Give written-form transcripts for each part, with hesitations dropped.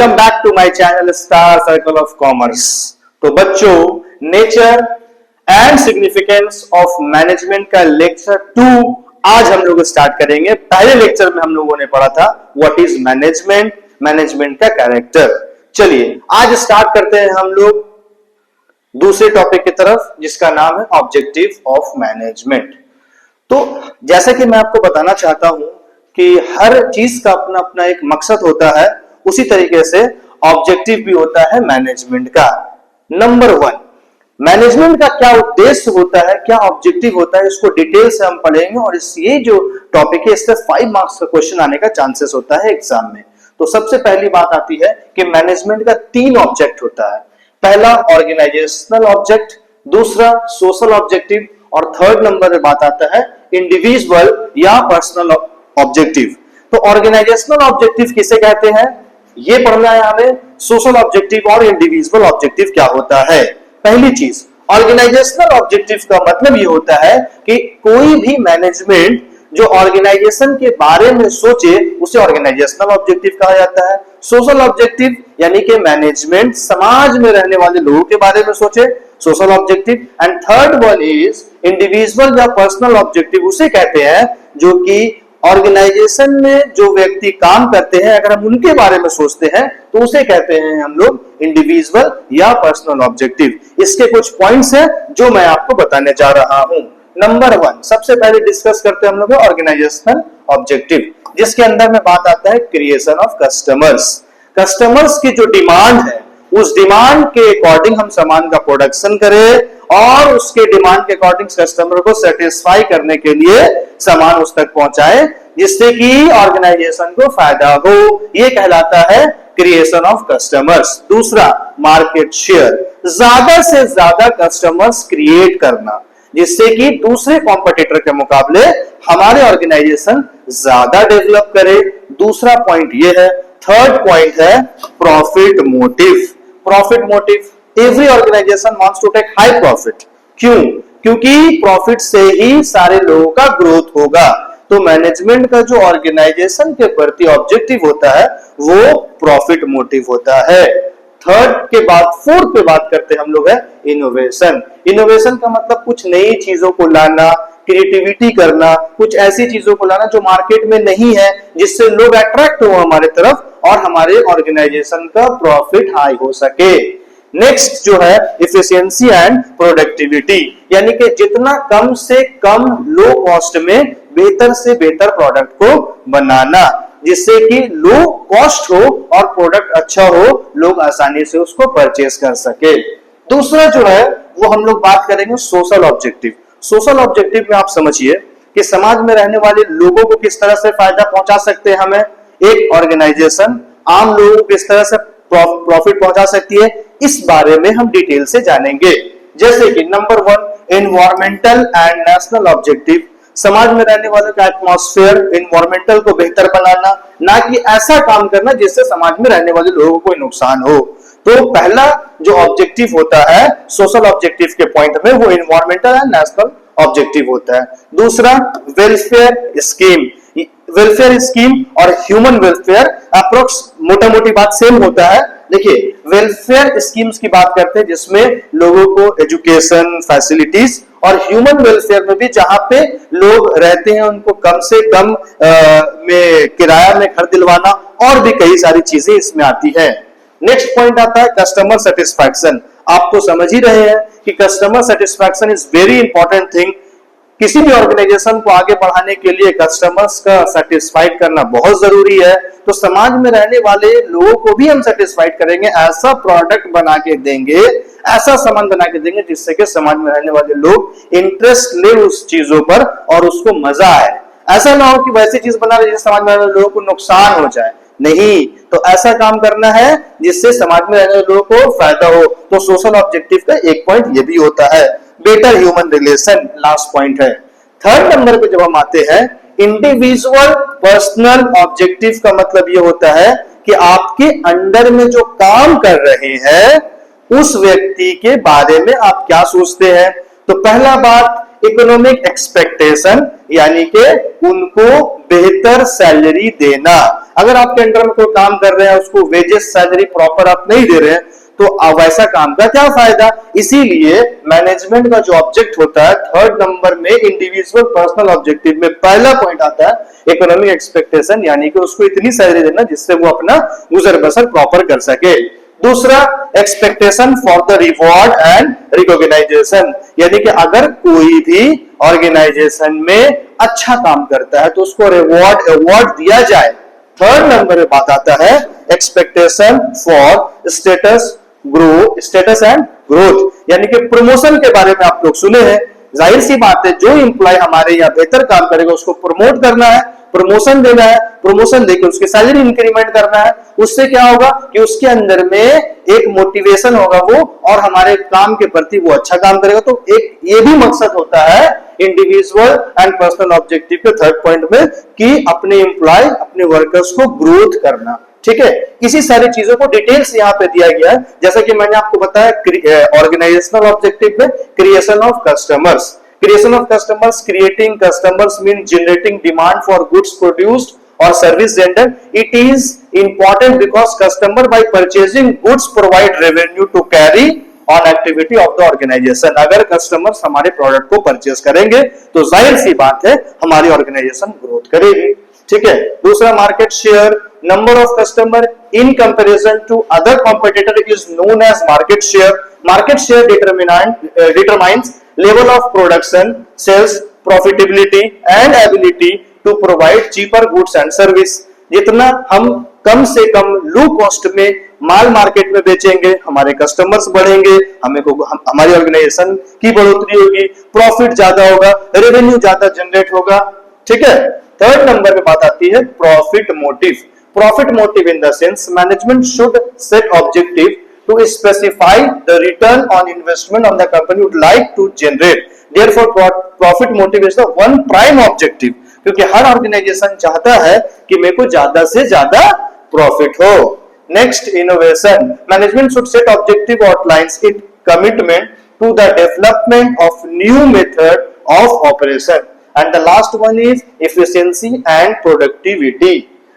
Welcome back to my channel star circle of commerce. तो बच्चों, nature and significance of management का lecture 2 आज हम लोग स्टार्ट करेंगे। पहले लेक्चर में हम लोगों ने पढ़ा था व्हाट इज मैनेजमेंट, मैनेजमेंट का कैरेक्टर। चलिए आज स्टार्ट करते हैं हम लोग दूसरे टॉपिक की तरफ, जिसका नाम है ऑब्जेक्टिव ऑफ मैनेजमेंट। तो जैसा कि मैं आपको बताना चाहता हूं कि हर चीज का अपना अपना एक मकसद होता है, उसी तरीके से ऑब्जेक्टिव भी होता है मैनेजमेंट का। नंबर 1, मैनेजमेंट का क्या उद्देश्य होता है, क्या ऑब्जेक्टिव होता है, इसको डिटेल से हम पढ़ेंगे। और ये जो टॉपिक है इससे 5 मार्क्स का क्वेश्चन आने का चांसेस होता है एग्जाम में। तो सबसे पहली बात आती है कि मैनेजमेंट का 3 ऑब्जेक्ट होता है। पहला ऑर्गेनाइजेशनल ऑब्जेक्ट, दूसरा सोशल ऑब्जेक्टिव, और थर्ड नंबर में बात आता है इंडिविजुअल या पर्सनल ऑब्जेक्टिव। तो ऑर्गेनाइजेशनल ऑब्जेक्टिव किसे कहते हैं, ये पढ़ना है हमें। सोशल ऑब्जेक्टिव और इंडिविजुअल ऑब्जेक्टिव क्या होता है। पहली चीज, ऑर्गेनाइजेशनल ऑब्जेक्टिव का मतलब ये होता है कि कोई भी मैनेजमेंट जो ऑर्गेनाइजेशन के बारे में सोचे उसे ऑर्गेनाइजेशनल ऑब्जेक्टिव कहा जाता है। सोशल ऑब्जेक्टिव यानी कि मैनेजमेंट समाज में रहने वाले लोगों के बारे में सोचे, social objective. And third one is individual या पर्सनल ऑब्जेक्टिव, उसे कहते हैं जो कि ऑर्गेनाइजेशन में जो व्यक्ति काम करते हैं अगर हम उनके बारे में सोचते हैं तो उसे कहते हैं हम लोग इंडिविजुअल या पर्सनल ऑब्जेक्टिव। इसके कुछ पॉइंट्स हैं जो मैं आपको बताने जा रहा हूं। नंबर 1, सबसे पहले डिस्कस करते हैं हम लोग ऑर्गेनाइजेशनल ऑब्जेक्टिव, जिसके अंदर में बात आता है क्रिएशन ऑफ कस्टमर्स। कस्टमर्स की जो डिमांड है उस डिमांड के अकॉर्डिंग हम सामान का प्रोडक्शन करें और उसके डिमांड के अकॉर्डिंग कस्टमर को सेटिस्फाई करने के लिए सामान उस तक पहुंचाए, जिससे कि ऑर्गेनाइजेशन को फायदा हो। यह कहलाता है क्रिएशन ऑफ कस्टमर्स। दूसरा, मार्केट शेयर, ज्यादा से ज्यादा कस्टमर्स क्रिएट करना, जिससे कि दूसरे कॉम्पिटिटर के मुकाबले हमारे ऑर्गेनाइजेशन ज्यादा डेवलप करे। दूसरा पॉइंट यह है। थर्ड पॉइंट है profit motive. Profit motive, every organisation wants to take high profit. क्यों? क्योंकि प्रॉफिट से ही सारे लोगों का ग्रोथ होगा। तो मैनेजमेंट का जो ऑर्गेनाइजेशन के प्रति ऑब्जेक्टिव होता है वो प्रॉफिट मोटिव होता है। थर्ड के बाद फोर्थ पे बात करते हैं हम लोग है इनोवेशन। इनोवेशन का मतलब कुछ नई चीजों को लाना, क्रिएटिविटी करना, कुछ ऐसी चीजों को लाना जो मार्केट में नहीं है, जिससे लोग अट्रैक्ट हो हमारे तरफ और हमारे ऑर्गेनाइजेशन का प्रॉफिट हाई हो सके। नेक्स्ट जो है एफिशिएंसी एंड प्रोडक्टिविटी, यानी कि जितना कम से कम लो कॉस्ट में बेहतर से बेहतर प्रोडक्ट को बनाना, जिससे कि लो कॉस्ट हो और प्रोडक्ट अच्छा हो, लोग आसानी से उसको परचेस कर सके। दूसरा जो है वो हम लोग बात करेंगे सोशल ऑब्जेक्टिव। सोशल ऑब्जेक्टिव में आप समझिए कि समाज में रहने वाले लोगों को किस तरह से फायदा पहुंचा सकते हैं हमें एक ऑर्गेनाइजेशन, आम लोगों को किस तरह से प्रॉफिट पहुंचा सकती है, इस बारे में हम डिटेल से जानेंगे। जैसे कि number 1, environmental and national objective, समाज में रहने वालों का एटमॉस्फेयर, एनवायरमेंटल को बेहतर बनाना, ना कि ऐसा काम करना जिससे समाज में रहने वाले लोगों को नुकसान हो। तो पहला जो ऑब्जेक्टिव होता है सोशल ऑब्जेक्टिव के पॉइंट में वो एनवायरमेंटल एंड नेशनल ऑब्जेक्टिव होता है। दूसरा, वेलफेयर स्कीम। वेलफेयर स्कीम और ह्यूमन वेलफेयर अप्रोक्स मोटा मोटी बात सेम होता है। देखिए, वेलफेयर स्कीम्स की बात करते हैं जिसमें लोगों को एजुकेशन फैसिलिटीज, और ह्यूमन वेलफेयर में भी जहां पे लोग रहते हैं उनको कम से कम में किराया में घर दिलवाना, और भी कई सारी चीजें इसमें आती है। नेक्स्ट पॉइंट आता है कस्टमर सेटिस्फैक्शन। आप तो समझ ही रहे हैं कि customer satisfaction is very important thing. किसी भी ऑर्गेनाइजेशन को आगे बढ़ाने के लिए कस्टमर्स का सेटिस्फाइड करना बहुत जरूरी है। तो समाज में रहने वाले लोगों को भी हम सेटिस्फाइड करेंगे, ऐसा प्रोडक्ट बना के देंगे, ऐसा सामान बना के देंगे जिससे कि समाज में रहने वाले लोग इंटरेस्ट ले उस चीजों पर और उसको मजा आए। ऐसा ना हो कि वैसी चीज बना रहे जिससे समाज में रहने वाले लोगों को नुकसान हो जाए, नहीं। तो ऐसा काम करना है जिससे समाज में रहने वाले लोगों को फायदा हो। तो सोशल ऑब्जेक्टिव का एक पॉइंट ये भी होता है। Better human relation last point है। थर्ड नंबर पे जब हम आते हैं इंडिविजुअल पर्सनल ऑब्जेक्टिव का मतलब ये होता है कि आपके अंडर में जो काम कर रहे हैं उस व्यक्ति के बारे में आप क्या सोचते हैं। तो पहला बात, इकोनॉमिक एक्सपेक्टेशन, यानी कि उनको बेहतर सैलरी देना। अगर आपके अंडर में कोई काम कर रहे हैं, उसको वेजेस सैलरी प्रॉपर आप नहीं दे रहे हैं, तो वैसा काम का क्या फायदा। इसीलिए मैनेजमेंट का जो ऑब्जेक्ट होता है थर्ड नंबर में इंडिविजुअल पर्सनल ऑब्जेक्टिव में पहला पॉइंट आता है इकोनॉमिक एक्सपेक्टेशन, यानी कि उसको इतनी सैलरी देना जिससे वो अपना गुजर बसर प्रॉपर कर सके। दूसरा expectation for the reward and recognisation, यानी कि अगर कोई भी ऑर्गेनाइजेशन में अच्छा काम करता है तो उसको अवार्ड दिया जाए। थर्ड नंबर में बात आता है expectation for status and growth, यानी कि प्रमोशन के बारे में आप लोग सुने हैं। जाहिर सी बात है, जो इंप्लॉय हमारे यहाँ बेहतर काम करेगा उसको प्रमोट करना है, प्रमोशन देना है, प्रमोशन देकर उसकी सैलरी इंक्रीमेंट करना है। उससे क्या होगा कि उसके अंदर में एक मोटिवेशन होगा वो, और हमारे काम के प्रति वो अच्छा काम करेगा। तो एक ये भी मकसद होता है इंडिविजुअल एंड पर्सनल ऑब्जेक्टिव के थर्ड पॉइंट में कि अपने एम्प्लॉय अपने वर्कर्स को ग्रोथ करना। ठीक है, इसी सारी चीजों को डिटेल्स यहाँ पे दिया गया है। जैसा कि मैंने आपको बताया ऑर्गेनाइजेशनल ऑब्जेक्टिव में creation of customers, creation of customers, creating customers means generating demand for goods produced or service rendered. It is important because customer by purchasing goods provide revenue to carry on activity of the organization. अगर customers हमारे product को purchase करेंगे तो जाहिर सी बात है हमारी organisation growth करेगी। ठीक है, दूसरा market share, number of customer in comparison to other competitor is known as market share. Market share determines level of production, sales, profitability and ability to provide cheaper goods and service. जितना हम कम से कम low cost में माल market में बेचेंगे, हमारे customers बढ़ेंगे, हमारी organisation की बढ़ोतरी होगी, प्रॉफिट ज्यादा होगा, रेवेन्यू ज्यादा जनरेट होगा। ठीक है, थर्ड नंबर पे बात आती है profit motive. Profit motive in the sense management should set objective to specify the return on investment of the company would like to generate. Therefore, profit motive is the one prime objective. क्योंकि हर organisation चाहता है कि मेरे को ज्यादा से ज्यादा profit हो। Next, innovation. Management should set objective outlines it commitment to the development of new method of operation. And the last one is efficiency and productivity.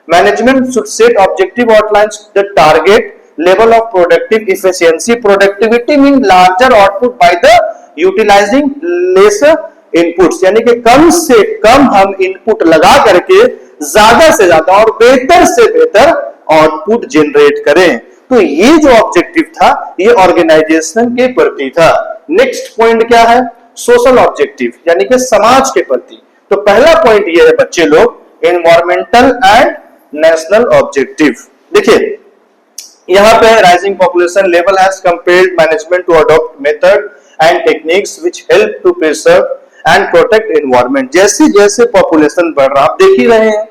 Management should set objective outlines the target level of productive efficiency. Productivity means larger output by the utilizing lesser inputs, यानी कि कम से कम हम input लगा करके ज्यादा से ज्यादा और बेहतर से बेहतर आउटपुट जनरेट करें। तो ये जो ऑब्जेक्टिव था ये ऑर्गेनाइजेशन के प्रति था। नेक्स्ट पॉइंट क्या है, सोशल ऑब्जेक्टिव, यानी कि समाज के प्रति। तो पहला पॉइंट ये है बच्चे लोग, एनवायरमेंटल एंड नेशनल ऑब्जेक्टिव। देखिए यहाँ पे rising population level has compelled management to adopt method and techniques which help to preserve and protect environment. जैसे जैसे पॉपुलेशन बढ़ रहा, आप देख ही रहे हैं,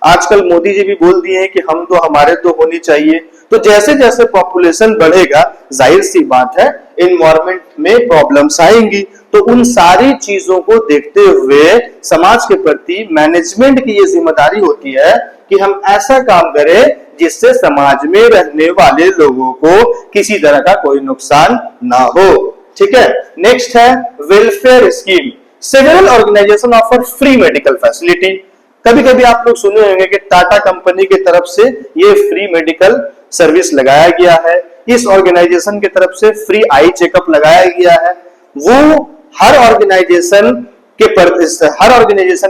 आजकल मोदी जी भी बोल दिए हैं कि हम तो हमारे तो होनी चाहिए। तो जैसे जैसे पॉपुलेशन बढ़ेगा जाहिर सी बात है एनवायरनमेंट में प्रॉब्लम्स आएंगी। तो उन सारी चीजों को देखते हुए समाज के प्रति मैनेजमेंट की ये जिम्मेदारी होती है कि हम ऐसा काम करें जिससे समाज में रहने वाले लोगों को किसी तरह का कोई नुकसान ना हो। ठीक है, नेक्स्ट है welfare scheme. Several organisation offer free medical facility. कभी कभी आप लोग सुने होंगे कि टाटा कंपनी की तरफ से ये फ्री मेडिकल सर्विस लगाया गया है, इस ऑर्गेनाइजेशन की तरफ से फ्री आई चेकअप लगाया गया है। वो हर ऑर्गेनाइजेशन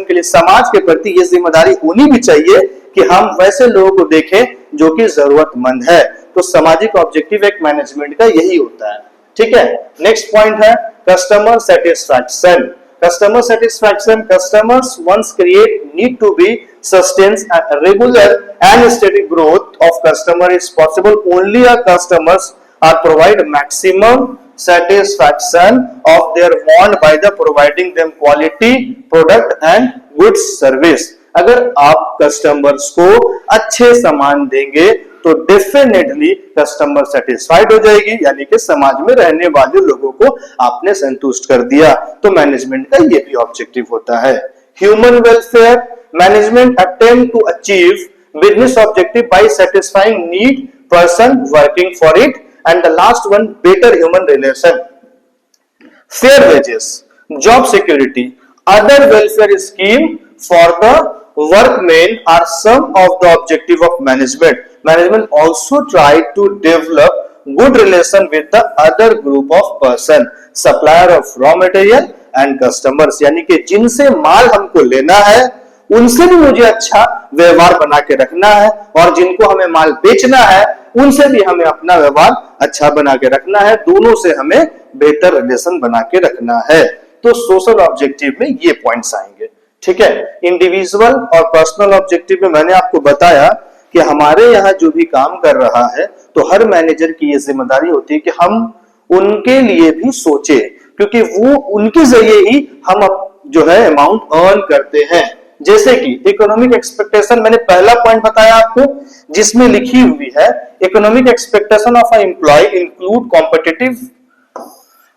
के लिए समाज के प्रति ये जिम्मेदारी होनी भी चाहिए कि हम वैसे लोगों को देखें जो कि जरूरतमंद है। तो सामाजिक ऑब्जेक्टिव एक मैनेजमेंट का यही होता है। ठीक है, नेक्स्ट पॉइंट है customer satisfaction. Customer satisfaction, customers once create need to be sustained. Regular and steady growth of customer is possible only if customers are provide maximum satisfaction of their want by the providing them quality product and good service. अगर आप customers को अच्छे सामान देंगे तो definitely customer satisfied हो जाएगी, यानी कि समाज में रहने वाले लोगों को आपने संतुष्ट कर दिया। तो मैनेजमेंट का ये भी ऑब्जेक्टिव होता है। Human welfare, management attempt to achieve business objective by satisfying need person working for it. And the last one, better human relation, fair wages, job security, other welfare scheme for the workmen are some of the objective of management. Management also try to develop good relation with the other group of person, supplier of raw material and customers. यानी कि जिनसे माल हमको लेना है उनसे भी मुझे अच्छा व्यवहार बना के रखना है, और जिनको हमें माल बेचना है उनसे भी हमें अपना व्यवहार अच्छा बना के रखना है। दोनों से हमें बेहतर रिलेशन बना के रखना है। तो सोशल ऑब्जेक्टिव में ये पॉइंट्स आएंगे, ठीक है। इंडिविजुअल और पर्सनल ऑब्जेक्टिव में मैंने आपको बताया कि हमारे यहाँ जो भी काम कर रहा है तो हर मैनेजर की ये जिम्मेदारी होती है कि हम उनके लिए भी सोचे, क्योंकि वो उनके जरिए ही हम जो है अमाउंट अर्न करते हैं। जैसे कि इकोनॉमिक एक्सपेक्टेशन, मैंने पहला पॉइंट बताया आपको जिसमें लिखी हुई है economic expectation of a employ include competitive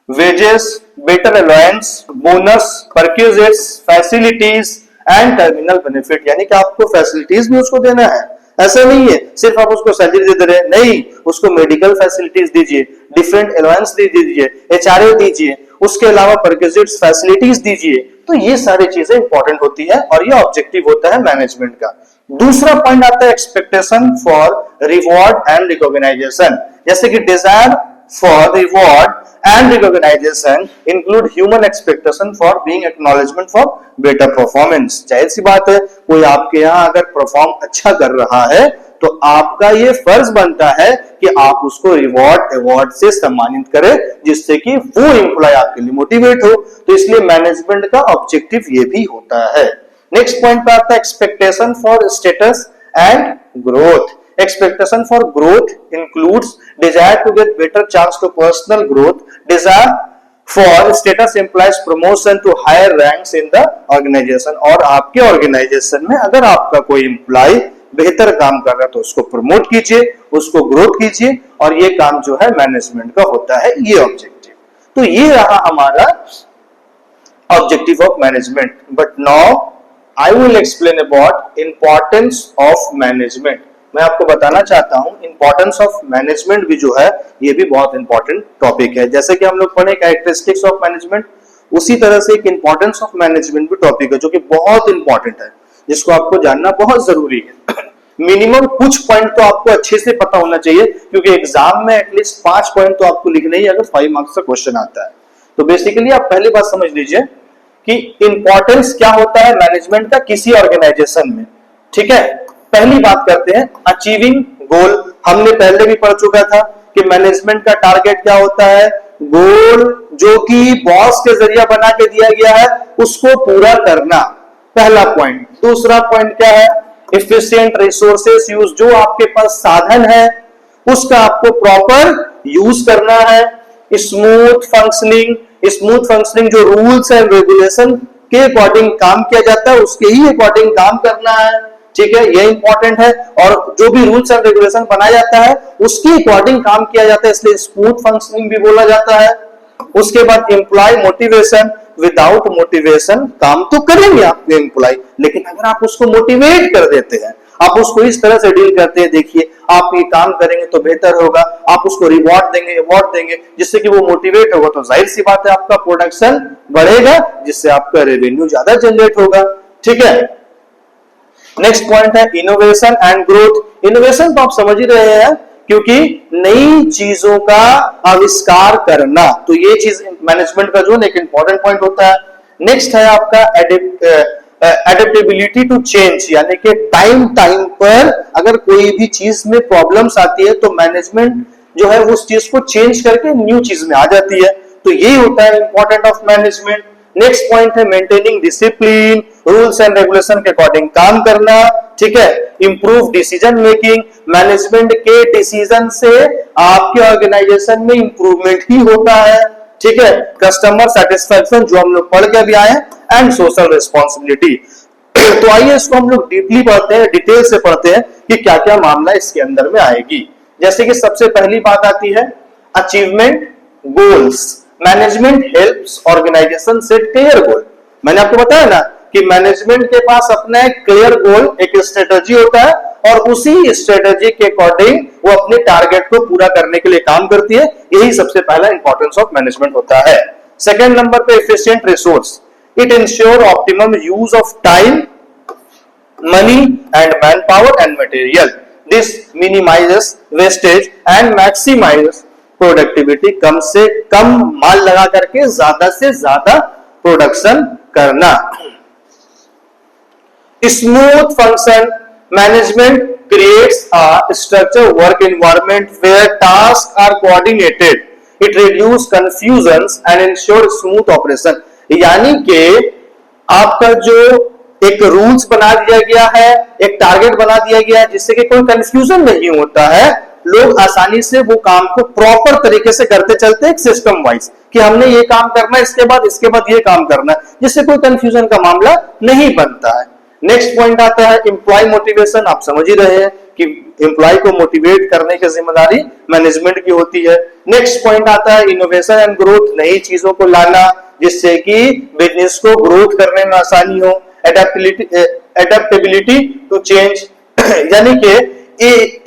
wages, better allowance, bonus, perquisites, facilities and terminal benefit। यानी कि आपको फैसिलिटीज भी उसको देना है। ऐसा नहीं है सिर्फ आप उसको सैलरी दे रहे हैं, नहीं, उसको मेडिकल फैसिलिटीज दीजिए, डिफरेंट अलाउंस दे दीजिए, एचआरए दीजिए, उसके अलावा परक्विजिट्स फैसिलिटीज दीजिए। तो ये सारी चीजें इंपॉर्टेंट होती है और ये ऑब्जेक्टिव होता है मैनेजमेंट का। दूसरा पॉइंट आता है expectation for reward and recognisation. जैसे कि desire for reward and recognition include human expectation for being acknowledgement for better performance। जाहिर सी बात है कोई आपके यहाँ अगर परफॉर्म अच्छा कर रहा है तो आपका ये फर्ज बनता है कि आप उसको रिवॉर्ड अवार्ड से सम्मानित करें, जिससे कि वो एम्प्लॉय आपके लिए मोटिवेट हो। तो इसलिए मैनेजमेंट का ऑब्जेक्टिव ये भी होता है। नेक्स्ट पॉइंट पे आता है expectation for status and growth. Expectation for growth includes desire to get better chance to personal growth, desire for status implies promotion to higher ranks in the organization। और आपके organisation में अगर आपका कोई employ बेहतर काम कर रहा है तो उसको प्रमोट कीजिए, उसको ग्रोथ कीजिए, और ये काम जो है मैनेजमेंट का होता है, ये ऑब्जेक्टिव। तो ये रहा हमारा objective of management. But now I will explain about importance of management. मैं आपको बताना चाहता हूं इंपॉर्टेंस ऑफ मैनेजमेंट भी जो है ये भी बहुत इंपॉर्टेंट टॉपिक है। जैसे कि हम लोग पढ़े कैरेक्टरिस्टिक्स ऑफ मैनेजमेंट, उसी तरह से एक इंपॉर्टेंस ऑफ मैनेजमेंट भी टॉपिक है जो कि बहुत इंपॉर्टेंट है, जिसको आपको जानना बहुत जरूरी है। मिनिमम कुछ पॉइंट तो आपको अच्छे से पता होना चाहिए, क्योंकि एग्जाम में एटलीस्ट 5 पॉइंट तो आपको लिखने ही अगर 5 मार्क्स का क्वेश्चन आता है। तो बेसिकली आप पहली बात समझ लीजिए कि इंपॉर्टेंस क्या होता है मैनेजमेंट का किसी ऑर्गेनाइजेशन में, ठीक है। पहली बात करते हैं अचीविंग गोल। हमने पहले भी पढ़ चुका था कि मैनेजमेंट का टारगेट क्या होता है, गोल जो कि बॉस के जरिए बना के दिया गया है उसको पूरा करना, पहला पॉइंट। दूसरा पॉइंट क्या है, एफिशिएंट रिसोर्सेस यूज, जो आपके पास साधन है उसका आपको प्रॉपर यूज करना है। स्मूथ फंक्शनिंग जो रूल्स एंड रेगुलेशन के अकॉर्डिंग काम किया जाता है उसके ही अकॉर्डिंग काम करना है, ठीक है, ये इंपॉर्टेंट है। और जो भी रूल्स एंड रेगुलेशन बनाया जाता है उसके अकॉर्डिंग काम किया जाता है, इसलिए स्मूथ फंक्शनिंग भी बोला जाता है। उसके बाद एम्प्लॉय मोटिवेशन, विदाउट मोटिवेशन काम तो करेंगे आपके एम्प्लॉय, लेकिन अगर आप उसको मोटिवेट कर देते हैं, आप उसको इस तरह से डील करते हैं, देखिए आप ये काम करेंगे तो बेहतर होगा, आप उसको रिवॉर्ड देंगे, अवार्ड देंगे, जिससे कि वो मोटिवेट होगा, तो जाहिर सी बात है आपका प्रोडक्शन बढ़ेगा, जिससे आपका रेवेन्यू ज्यादा जनरेट होगा, ठीक है। नेक्स्ट पॉइंट है इनोवेशन एंड ग्रोथ। इनोवेशन तो आप समझ ही रहे हैं, क्योंकि नई चीजों का आविष्कार करना, तो ये चीज मैनेजमेंट का जो एक इंपॉर्टेंट पॉइंट होता है। नेक्स्ट है आपका एडेप्टेबिलिटी टू चेंज, यानी कि टाइम पर अगर कोई भी चीज में प्रॉब्लम्स आती है तो मैनेजमेंट जो है उस चीज को चेंज करके न्यू चीज में आ जाती है, तो ये होता है important of management. Next point है maintaining discipline, rules and regulation के अकॉर्डिंग काम करना, ठीक है। इंप्रूव डिसीजन मेकिंग, मैनेजमेंट के डिसीजन से आपके ऑर्गेनाइजेशन में इंप्रूवमेंट ही होता है, ठीक है। कस्टमर सेटिस्फैक्शन जो हम लोग पढ़ के भी आए, एंड सोशल रिस्पॉन्सिबिलिटी। तो आइए इसको हम लोग डीपली पढ़ते हैं, डिटेल से पढ़ते हैं कि क्या क्या मामला इसके अंदर में आएगी। जैसे कि सबसे पहली बात आती है achievement goals. Management helps organisation set clear goal. मैंने आपको बताया ना कि मैनेजमेंट के पास अपना एक क्लियर गोल, एक स्ट्रेटजी होता है, और उसी स्ट्रेटजी के अकॉर्डिंग वो अपने टारगेट को पूरा करने के लिए काम करती है। यही सबसे पहला इंपॉर्टेंस ऑफ मैनेजमेंट होता है। सेकंड नंबर पे efficient resource, it ensure optimum use of time, money and manpower and material. This minimizes wastage and maximizes productivity. कम से कम माल लगा करके ज्यादा से ज्यादा प्रोडक्शन करना. Smooth function management creates a structured work environment where tasks are coordinated. It reduces confusions and ensures smooth operation. यानी कि आपका जो एक रूल्स बना दिया गया है, एक टारगेट बना दिया गया है, जिससे कि कोई कंफ्यूजन नहीं होता है. लोग आसानी से वो काम को प्रॉपर तरीके से करते चलते हैं, एक सिस्टम वाइज कि हमने ये काम करना है, इसके बाद ये काम करना है, जिससे कोई कंफ्यूजन का मामला नहीं बनता है. नेक्स्ट पॉइंट आता है एम्प्लॉय मोटिवेशन. आप समझ ही रहे हैं कि एम्प्लॉय को मोटिवेट करने की जिम्मेदारी मैनेजमेंट की होती है. नेक्स्ट पॉइंट आता है इनोवेशन एंड ग्रोथ. नई चीजों को लाना जिससे कि बिजनेस को ग्रोथ करने में आसानी हो. एडेप्टेबिलिटी टू चेंज, यानी कि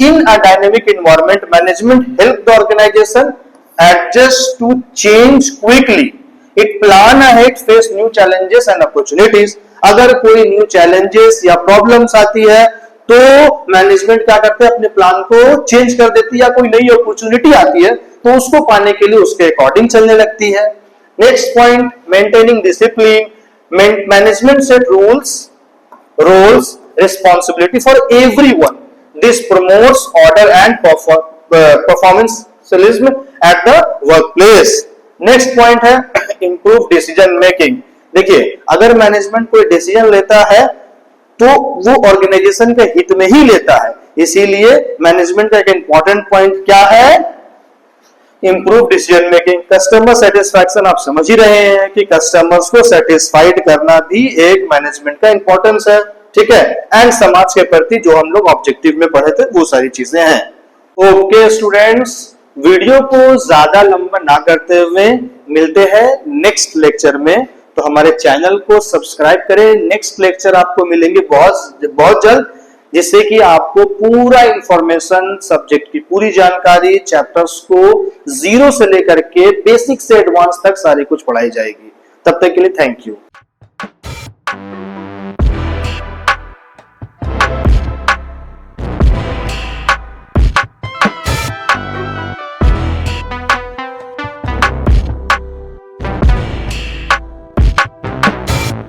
in a dynamic environment management help the organization adjust to change quickly. It plan ahead, face new challenges and opportunities. अगर कोई न्यू चैलेंजेस या प्रॉब्लम्स आती है तो मैनेजमेंट क्या करते हैं, अपने प्लान को चेंज कर देती है. या कोई नई अपॉर्चुनिटी आती है तो उसको पाने के लिए उसके अकॉर्डिंग चलने लगती है. Next point maintaining discipline. Management set rules, roles, responsibility for everyone. This promotes order and professionalism at the workplace. Next point है इंप्रूव डिसीजन मेकिंग. देखिए, अगर मैनेजमेंट कोई डिसीजन लेता है तो वो ऑर्गेनाइजेशन के हित में ही लेता है. इसीलिए मैनेजमेंट का एक इंपॉर्टेंट पॉइंट क्या है, improve decision making. Customer satisfaction. आप समझ ही रहे हैं कि कस्टमर्स को सेटिस्फाइड करना भी एक मैनेजमेंट का इंपॉर्टेंस है. ठीक है. एंड समाज के प्रति जो हम लोग ऑब्जेक्टिव में पढ़े थे वो सारी चीजें हैं. ओके स्टूडेंट्स, वीडियो को ज्यादा लंबा ना करते हुए मिलते हैं नेक्स्ट लेक्चर में. तो हमारे चैनल को सब्सक्राइब करें. नेक्स्ट लेक्चर आपको मिलेंगे बहुत जल्द, जिससे कि आपको पूरा इंफॉर्मेशन, सब्जेक्ट की पूरी जानकारी, चैप्टर्स को जीरो से लेकर के बेसिक से एडवांस तक सारी कुछ पढ़ाई जाएगी. तब तक के लिए थैंक यू.